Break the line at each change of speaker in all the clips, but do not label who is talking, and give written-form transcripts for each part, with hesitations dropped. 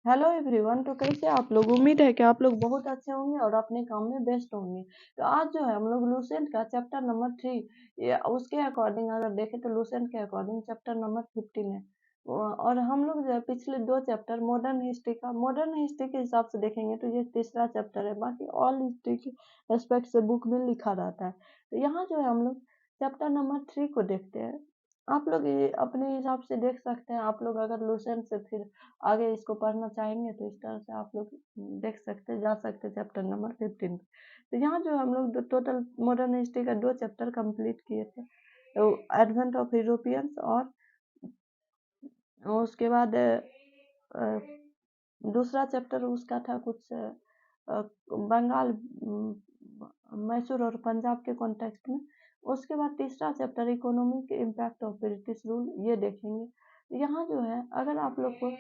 Hello everyone. तो कैसे आप लोग? उम्मीद है कि आप लोग बहुत अच्छे होंगे और अपने काम में बेस्ट होंगे। तो आज जो है हम लोग लूसेंट का चैप्टर नंबर 3 उसके अकॉर्डिंग अगर देखें तो लूसेंट के अकॉर्डिंग चैप्टर नंबर 15 है। और हम लोग जो है पिछले 2 चैप्टर मॉडर्न हिस्ट्री के हिसाब से देखेंगे तो ये तीसरा चैप्टर है। बाकी ऑल हिस्ट्री के एस्पेक्ट से बुक में लिखा रहता है। तो यहाँ जो है हम लोग चैप्टर नंबर 3 को देखते हैं। आप लोग ये अपने हिसाब से देख सकते हैं। आप लोग अगर लूसेंट से फिर आगे इसको पढ़ना चाहेंगे तो इस तरह से आप लोग देख सकते जा सकते चैप्टर नंबर 15 पे। तो यहाँ जो हम लोग टोटल मॉडर्न हिस्ट्री का 2 चैप्टर कंप्लीट किए थे, तो एडवेंट ऑफ यूरोपियंस और उसके बाद दूसरा चैप्टर उसका था कुछ बंगाल, मैसूर और पंजाब के कॉन्टेक्स्ट में। उसके बाद तीसरा chapter economic impact of British rule, ये देखेंगे। यहाँ जो है अगर आप लोग को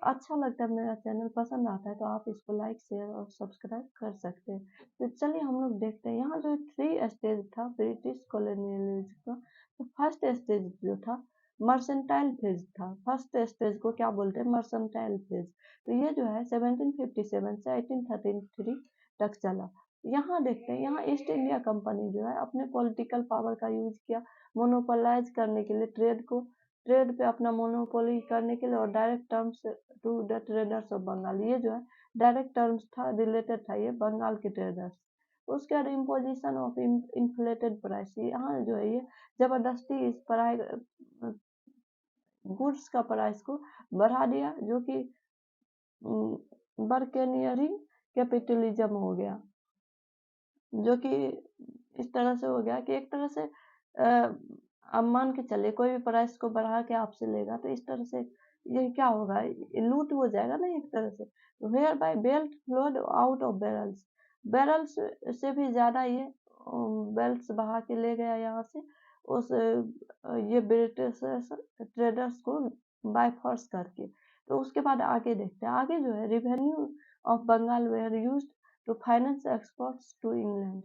अच्छा लगता है, मेरा चैनल पसंद आता है, तो आप इसको लाइक शेयर और सब्सक्राइब कर सकते हैं। तो चलिए हम लोग देखते हैं। यहाँ जो 3 स्टेज था ब्रिटिश कॉलोनियलिज्म का। तो फर्स्ट स्टेज जो था मर्सेंटाइल फेज था। फर्स्ट स्टेज को क्या बोलते हैं? Mercantile phase. तो ये जो है 1757 से 1833 तक चला। यहाँ देखते हैं, यहाँ ईस्ट इंडिया कंपनी जो है अपने पॉलिटिकल पावर का यूज किया मोनोपोलाइज करने के लिए, ट्रेड पे अपना मोनोपोली करने के लिए, और direct terms to the traders of Bengal. ये जो है डायरेक्ट टर्म्स था, रिलेटेड था ये बंगाल के ट्रेडर्स। उसके बाद इम्पोजिशन ऑफ इन्फ्लेटेड प्राइस। यहाँ जो है ये जबरदस्ती इस प्राइस गुड्स का प्राइस को बढ़ा दिया, जो कि बर्केनियरिंग कैपिटलिज्म हो गया। जो कि इस तरह से हो गया कि एक तरह से अब मान के चलिए कोई भी प्राइस को बढ़ा के आपसे लेगा, तो इस तरह से ये क्या होगा? लूट हो जाएगा ना एक तरह से। Were by belt flowed out of barrels, barrels से भी ज्यादा ये बेल्ट्स बहा के ले गया यहाँ से उस ये ब्रिटिश ट्रेडर्स को बाय फोर्स करके। तो उसके बाद आगे देखते हैं। आगे जो है revenue of Bengal were used to finance exports to England.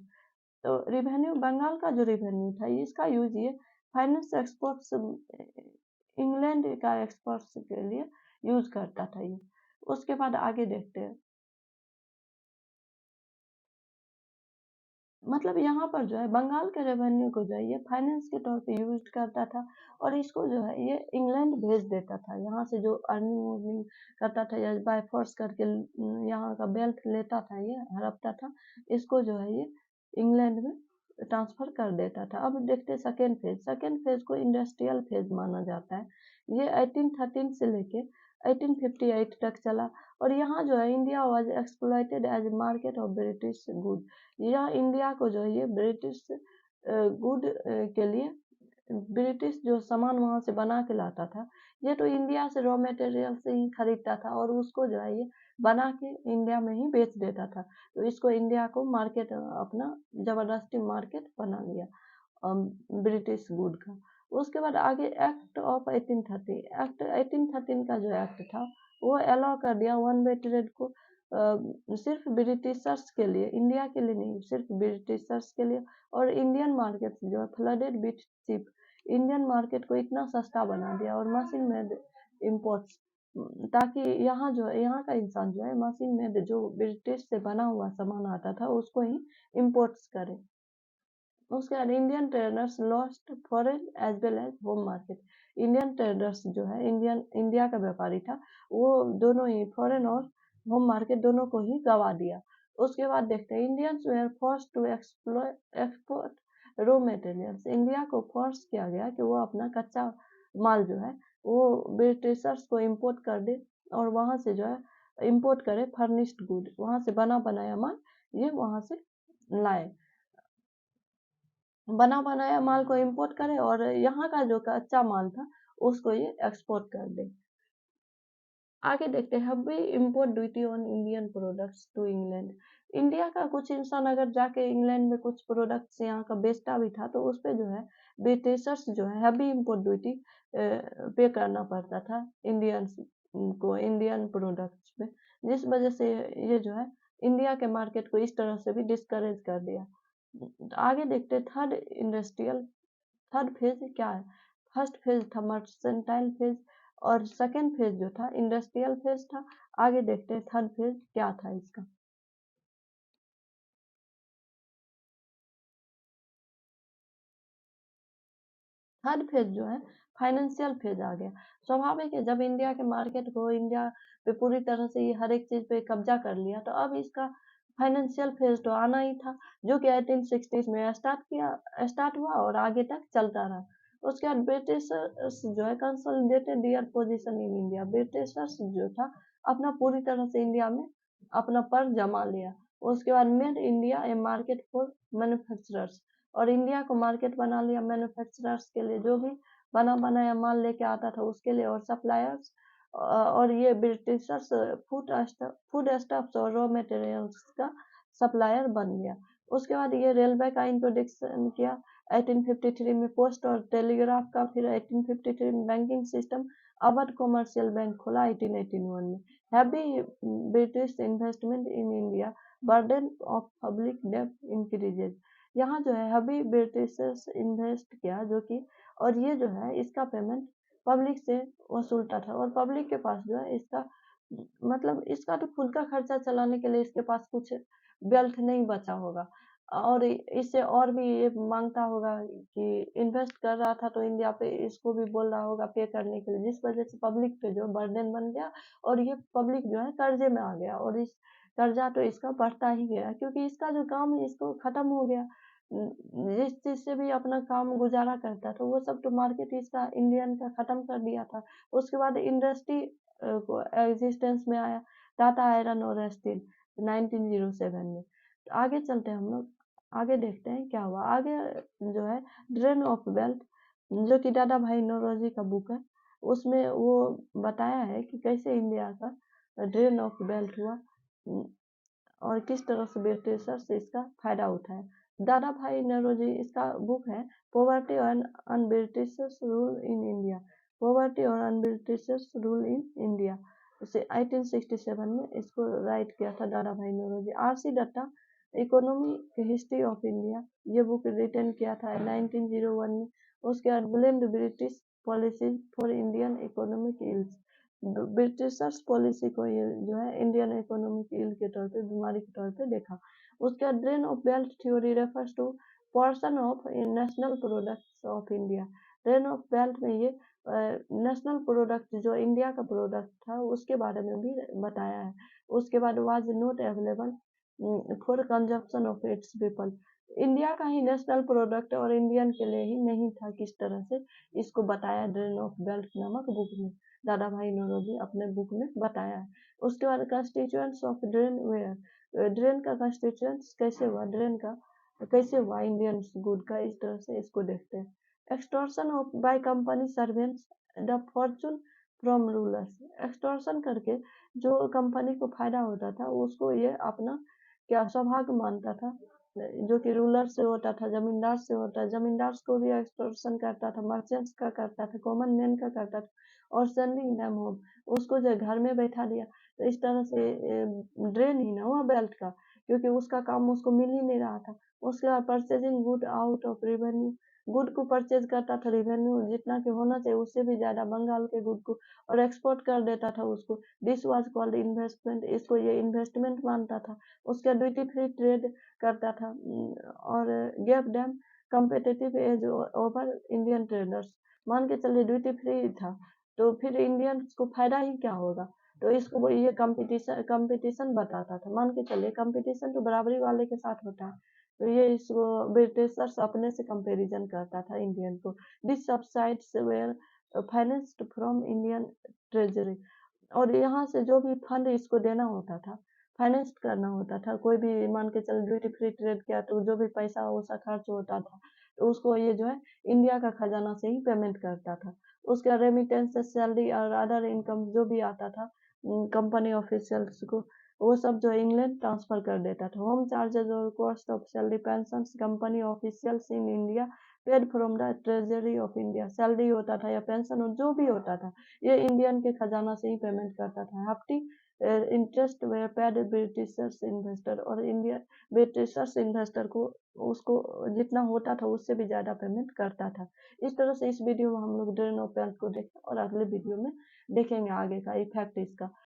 तो रिवेन्यू, बंगाल का जो रिवेन्यू था इसका यूज ये फाइनेंस एक्सपोर्ट्स, इंग्लैंड का एक्सपोर्ट्स के लिए यूज करता था ये। उसके बाद आगे देखते हैं। मतलब यहाँ पर जो है बंगाल के रेवेन्यू को जो है ये फाइनेंस के तौर पे यूज करता था, और इसको जो है ये इंग्लैंड भेज देता था। यहाँ से जो अर्निंग करता था या बाय फोर्स करके यहाँ का वेल्थ लेता था, ये हड़पता था, इसको जो है ये इंग्लैंड में ट्रांसफर कर देता था। अब देखते हैं सेकेंड फेज। सेकेंड फेज को इंडस्ट्रियल फेज माना जाता है। ये 1813 से लेके 1858 तक चला। और यहाँ जो है India was exploited as market of British good. यह इंडिया को जो है ये ब्रिटिश गुड के लिए, ब्रिटिश जो सामान वहां से बना के लाता था, ये तो इंडिया से रॉ मटेरियल से ही खरीदता था और उसको जो है ये बना के इंडिया में ही बेच देता था। तो इसको इंडिया को मार्केट अपना जबरदस्ती मार्केट बना लिया ब्रिटिश गुड का। उसके बाद आगे एक्ट ऑफ 1830। एक्ट 1813 का जो एक्ट था वो अलाउ कर दिया वन वे ट्रेड को, सिर्फ ब्रिटिशर्स के लिए, इंडिया के लिए नहीं, सिर्फ ब्रिटिशर्स के लिए। और इंडियन मार्केट जो है flooded with chip, Indian market को इतना सस्ता बना दिया। और मशीन मेड इम्पोर्ट्स, ताकि यहाँ जो है यहाँ का इंसान जो है मशीन मेड जो ब्रिटिश से बना हुआ सामान आता था उसको ही इम्पोर्ट्स करे। उसके बाद Indian traders lost foreign as well as home market. Indian traders जो है इंडिया का व्यापारी था, वो दोनों ही फॉरेन और होम मार्केट दोनों को ही गवा दिया। उसके बाद देखते हैं Indians were force to export raw materials. India को फोर्स किया गया कि वो अपना कच्चा माल जो है वो ब्रिटिशर्स को इम्पोर्ट कर दे, और वहां से जो है इम्पोर्ट करे फर्निश्ड गुड, वहां से बना बनाया माल ये वहां से लाए, बना बनाया माल को इंपोर्ट करे, और यहाँ का जो कच्चा माल था उसको ये एक्सपोर्ट कर दे। आगे देखते हैं heavy import duty on Indian products to England. India का कुछ इंसान अगर जाके इंग्लैंड में कुछ प्रोडक्ट्स यहाँ का बेचता भी था तो उस पे जो है ब्रिटिशर्स जो है हैवी इंपोर्ट ड्यूटी पे करना पड़ता था इंडियंस को, इंडियन प्रोडक्ट्स पे, जिस वजह से ये जो है इंडिया के मार्केट को इस तरह से भी डिस्करेज कर दिया। आगे देखते हैं थर्ड फेज क्या है। फर्स्ट फेज था मर्सेंटाइल फेज, और सेकेंड फेज जो था इंडस्ट्रियल फेज था। आगे देखते हैं थर्ड फेज क्या था इसका। थर्ड फेज जो है फाइनेंशियल फेज आ गया। स्वाभाविक है, जब इंडिया के मार्केट को इंडिया पे पूरी तरह से ये हर एक चीज पे कब्जा कर लिया, तो अब इसका फाइनेंशियल फेज तो आना ही था, जो कि 1860s में स्टार्ट हुआ और आगे तक चलता रहा। उसके बाद ब्रिटिशर्स जो है consolidated their position in India. Britishers जो था अपना पूरी तरह से इंडिया में अपना पर जमा लिया। उसके बाद made India A market for manufacturers, और इंडिया को मार्केट बना लिया मैन्युफैक्चरर्स के लिए, जो भी बना बनाया माल लेके आता था उसके लिए, और सप्लायर्स, और ये ब्रिटिशर्स फूड स्टफ्स और रॉ मटेरियल्स का सप्लायर बन गया। उसके बाद ये रेलवे का इंट्रोडक्शन किया 1853 में, पोस्ट और टेलीग्राफ का, फिर 1853 में banking system, Awadh commercial bank खोला 1881 में। Heavy British investment in India, burden of public डेब्ट इंक्रीजेज। यहाँ जो है अभी ब्रिटिशर्स इन्वेस्ट किया, जो कि, और ये जो है इसका पेमेंट पब्लिक से वसूलता था, और पब्लिक के पास जो है इसका मतलब इसका तो खुद का खर्चा चलाने के लिए इसके पास कुछ वेल्थ नहीं बचा होगा, और इससे और भी ये मांगता होगा कि इन्वेस्ट कर रहा था तो इंडिया पे, इसको भी बोल रहा होगा पे करने के लिए, जिस वजह से पब्लिक पे जो बर्डन बन गया, और ये पब्लिक जो है कर्जे में आ गया, और इस कर्जा तो इसका बढ़ता ही गया, क्योंकि इसका जो काम है इसको खत्म हो गया। जिस चीज से भी अपना काम गुजारा करता था वो सब तो मार्केट इसका इंडियन का खत्म कर दिया था। उसके बाद इंडस्ट्री को एग्जिस्टेंस में आया, टाटा आयरन और स्टील 1907 में। तो आगे चलते हैं हम लोग, आगे देखते हैं क्या हुआ आगे। जो है ड्रेन ऑफ वेल्थ, जो कि दादा भाई नौरोजी का बुक है, उसमें वो बताया है कि कैसे इंडिया का ड्रेन ऑफ वेल्थ हुआ, और किस तरह से ब्रिटिशर्स से इसका फायदा उठाया। दादा भाई नौरोजी, इसका बुक है पॉवर्टी और un Britishers rule in India. Poverty और un Britishers rule in India, उसे 1867 में इसको राइट किया था Dadabhai Naoroji. R C. Dutta, economic history of India, ये बुक रिटर्न किया था 1901 में। उसके बाद blamed British policies for Indian economic ills. Britishers policy को ये जो है इंडियन इकोनॉमिक इल के तौर पे, बीमारी के तौर पे देखा। उसके बाद drain of wealth theory refers to portion of national products of India. Drain of wealth में ये नेशनल प्रोडक्ट जो इंडिया का प्रोडक्ट था उसके बारे में भी बताया है। उसके बाद was not available for consumption of its people. India का ही नेशनल प्रोडक्ट और इंडियन के लिए ही नहीं था, किस तरह से इसको बताया ड्रेन ऑफ वेल्थ नामक बुक में, दादा भाई नौरोजी अपने बुक में बताया है। उसके बाद constituents of drain were, drain का कंस्टिट्यूएंट्स कैसे हुआ, ड्रेन का कैसे हुआ इंडियन गुड का, इस तरह से इसको देखते हैं। Extortion of by company servants the Fortune from rulers. Extortion करके जो कंपनी को फायदा होता था उसको ये अपना क्या सौभाग्य मानता था, जो कि रूलर से होता था, जमींदार से होता, जमींदार को भी एक्सटॉर्शन करता था, मर्चेंट्स का करता था, कॉमन मैन का करता था, और सेंडिंग देम होम, उसको जो घर में बैठा दिया। तो इस तरह से ड्रेन ही ना हुआ वेल्थ का, क्योंकि उसका काम उसको मिल ही नहीं रहा था। उसके बाद purchasing good out of revenue, good को परचेज करता था, रेवेन्यू जितना कि होना चाहिए उससे भी ज्यादा बंगाल के गुड को, और एक्सपोर्ट कर देता था उसको। दिस वाज कॉल्ड इन्वेस्टमेंट, इसको ये इन्वेस्टमेंट मानता था। उसके ड्यूटी फ्री ट्रेड करता था, और gave them competitive edge over Indian traders. मान के चलिए ड्यूटी फ्री था, तो फिर इंडियंस को फायदा ही क्या होगा। तो इसको वो ये कंपटीशन कंपटीशन बताता था। मान के चलिए कंपटीशन तो बराबरी वाले के साथ होता है, तो ये इसको ब्रिटिशर्स अपने से कंपैरिजन करता था इंडियन को। This subsidies were financed from Indian treasury, और यहाँ से जो भी फंड इसको देना होता था, फाइनेंस करना होता था, कोई भी मान के चल ड्यूटी फ्री ट्रेड किया तो जो भी पैसा वैसा खर्च होता था तो उसको ये जो है इंडिया का खजाना से ही पेमेंट करता था। उसका रेमिटेंस, सैलरी और अदर इनकम जो भी आता था कंपनी ऑफिशियल्स को, वो सब जो इंग्लैंड ट्रांसफर कर देता था। होम चार्जेस और cost of salary pension company officials in India paid from the treasury of India. Salary होता था या पेंशन जो भी होता था ये इंडियन के खजाना से ही पेमेंट करता था। हफ्ती इंटरेस्ट वे पेड ब्रिटिशर्स इन्वेस्टर, और इंडिया ब्रिटिशर्स इन्वेस्टर को उसको जितना होता था उससे भी ज्यादा पेमेंट करता था। इस तरह से इस वीडियो में हम लोग ड्रेन ऑफ वेल्थ को देखें, और अगले वीडियो में देखेंगे आगे का इफ़ेक्ट इसका।